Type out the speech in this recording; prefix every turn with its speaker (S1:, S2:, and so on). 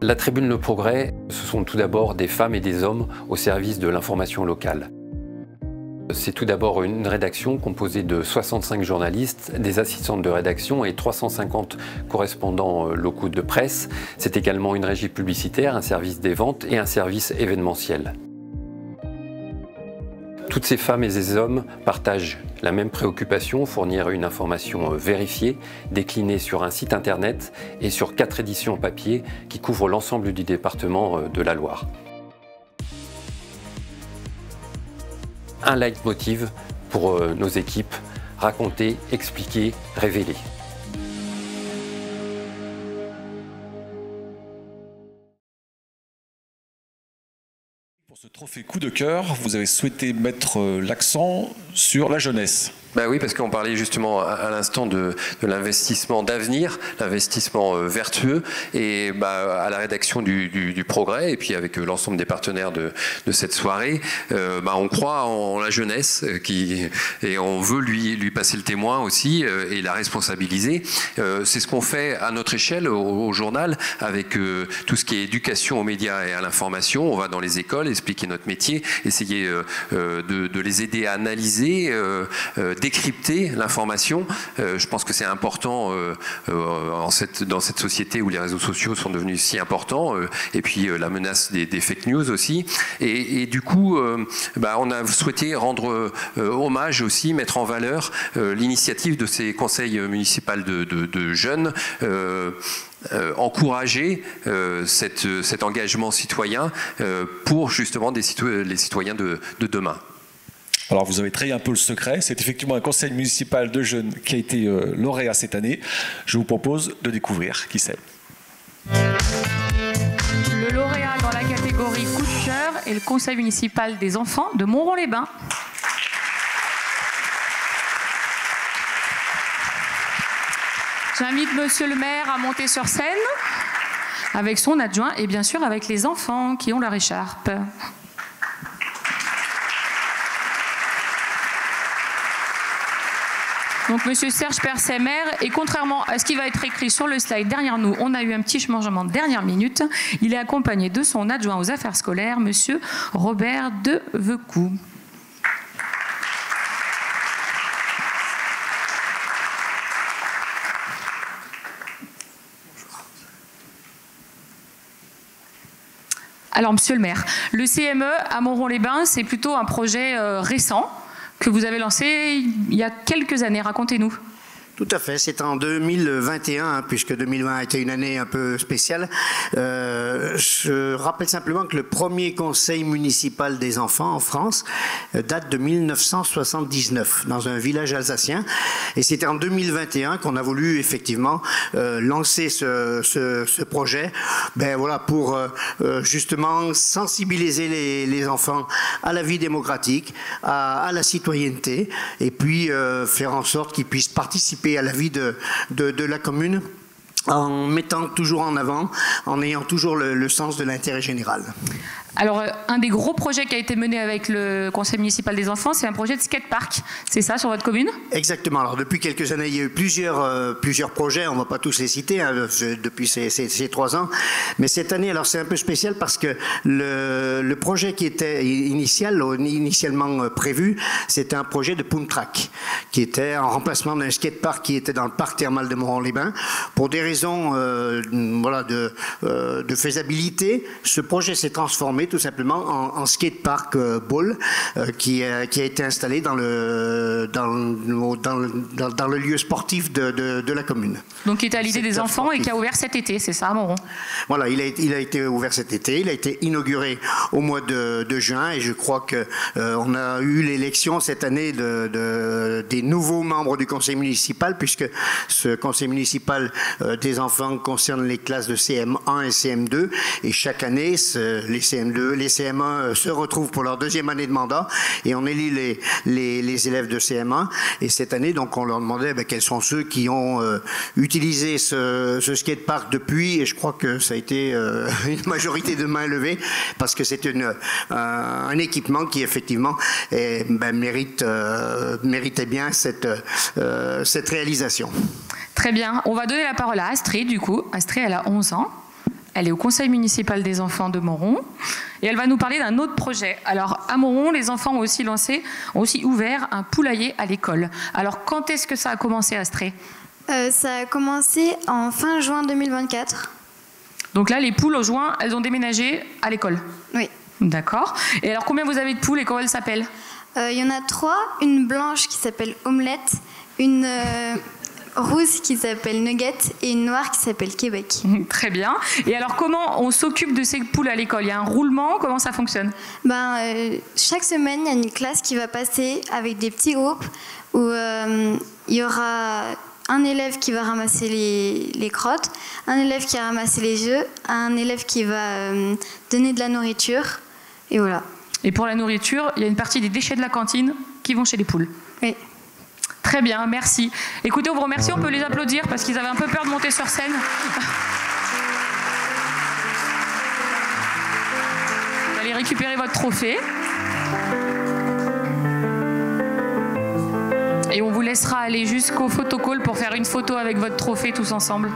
S1: La Tribune Le Progrès, ce sont tout d'abord des femmes et des hommes au service de l'information locale. C'est tout d'abord une rédaction composée de 65 journalistes, des assistantes de rédaction et 350 correspondants locaux de presse. C'est également une régie publicitaire, un service des ventes et un service événementiel. Toutes ces femmes et ces hommes partagent la même préoccupation, fournir une information vérifiée, déclinée sur un site internet et sur 4 éditions papier qui couvrent l'ensemble du département de la Loire. Un leitmotiv pour nos équipes, raconter, expliquer, révéler.
S2: Pour ce trophée coup de cœur, vous avez souhaité mettre l'accent sur la jeunesse.
S1: Ben oui, parce qu'on parlait justement à l'instant de l'investissement d'avenir, l'investissement vertueux, et à la rédaction du Progrès, et puis avec l'ensemble des partenaires de cette soirée, on croit en la jeunesse, et on veut lui passer le témoin aussi, et la responsabiliser. C'est ce qu'on fait à notre échelle au journal, avec tout ce qui est éducation aux médias et à l'information. On va dans les écoles, expliquer notre métier, essayer de les aider à analyser, décrypter l'information. Je pense que c'est important dans cette société où les réseaux sociaux sont devenus si importants, et puis la menace des fake news aussi. Et du coup, on a souhaité rendre hommage aussi, mettre en valeur l'initiative de ces conseils municipaux de jeunes, encourager cet engagement citoyen pour justement les citoyens de demain.
S2: Alors vous avez trahir un peu le secret, c'est effectivement un conseil municipal de jeunes qui a été lauréat cette année. Je vous propose de découvrir qui c'est.
S3: Le lauréat dans la catégorie coup de cœur est le conseil municipal des enfants de Montrond-les-Bains. J'invite monsieur le maire à monter sur scène avec son adjoint et bien sûr avec les enfants qui ont leur écharpe. Donc, monsieur Serge Persemer, et contrairement à ce qui va être écrit sur le slide derrière nous, on a eu un petit changement de dernière minute. Il est accompagné de son adjoint aux affaires scolaires, monsieur Robert Devecou. Alors, monsieur le maire, le CME à Montrond-les-Bains, c'est plutôt un projet récent que vous avez lancé il y a quelques années. Racontez-nous.
S4: Tout à fait, c'est en 2021, puisque 2020 a été une année un peu spéciale. Je rappelle simplement que le premier conseil municipal des enfants en France date de 1979, dans un village alsacien. Et c'était en 2021 qu'on a voulu effectivement lancer ce projet, pour justement sensibiliser les enfants à la vie démocratique, à la citoyenneté, et puis faire en sorte qu'ils puissent participer à la vie de la commune en mettant toujours en avant, en ayant toujours le sens de l'intérêt général.
S3: Alors, un des gros projets qui a été mené avec le conseil municipal des enfants, c'est un projet de skatepark. C'est ça, sur votre commune? Exactement.
S4: Alors, depuis quelques années, il y a eu plusieurs projets. On ne va pas tous les citer depuis ces 3 ans. Mais cette année, alors c'est un peu spécial parce que le projet qui était initialement prévu, c'était un projet de pump track qui était en remplacement d'un skatepark qui était dans le parc thermal de Montrond-les-Bains. Pour des raisons de faisabilité, ce projet s'est transformé tout simplement en skatepark ball qui a été installé dans le lieu sportif de la commune.
S3: Donc qui était à l'idée des enfants et qui a ouvert cet été, c'est ça, Montrond?
S4: Voilà, il a été ouvert cet été, il a été inauguré au mois de juin et je crois qu'on a eu l'élection cette année des nouveaux membres du conseil municipal puisque ce conseil municipal des enfants concerne les classes de CM1 et CM2 et chaque année les CM2, les CM1 se retrouvent pour leur 2e année de mandat et on élit les élèves de CM1 et cette année donc on leur demandait quels sont ceux qui ont utilisé ce skatepark depuis et je crois que ça a été une majorité de mains levées parce que c'est un équipement qui effectivement méritait bien cette réalisation.
S3: Très bien, on va donner la parole à Astrid du coup. Astrid, elle a 11 ans. Elle est au conseil municipal des enfants de Moron. Et elle va nous parler d'un autre projet. Alors, à Moron, les enfants ont aussi ouvert un poulailler à l'école. Alors, quand est-ce que ça a commencé, Astrée ?
S5: Ça a commencé en fin juin 2024.
S3: Donc là, les poules au juin, elles ont déménagé à l'école.
S5: Oui.
S3: D'accord. Et alors, combien vous avez de poules et comment elles s'appellent ?
S5: Il y en a 3. Une blanche qui s'appelle Omelette, une rousse qui s'appelle Nugget et une noire qui s'appelle Québec.
S3: Très bien. Et alors, comment on s'occupe de ces poules à l'école ? Il y a un roulement ? Comment ça fonctionne ?
S5: Chaque semaine, il y a une classe qui va passer avec des petits groupes où il y aura un élève qui va ramasser les crottes, un élève qui va ramasser les œufs, un élève qui va donner de la nourriture, et voilà.
S3: Et pour la nourriture, il y a une partie des déchets de la cantine qui vont chez les poules.
S5: Oui.
S3: Très bien, merci. Écoutez, on vous remercie, on peut les applaudir parce qu'ils avaient un peu peur de monter sur scène. Vous allez récupérer votre trophée. Et on vous laissera aller jusqu'au photocall pour faire une photo avec votre trophée tous ensemble.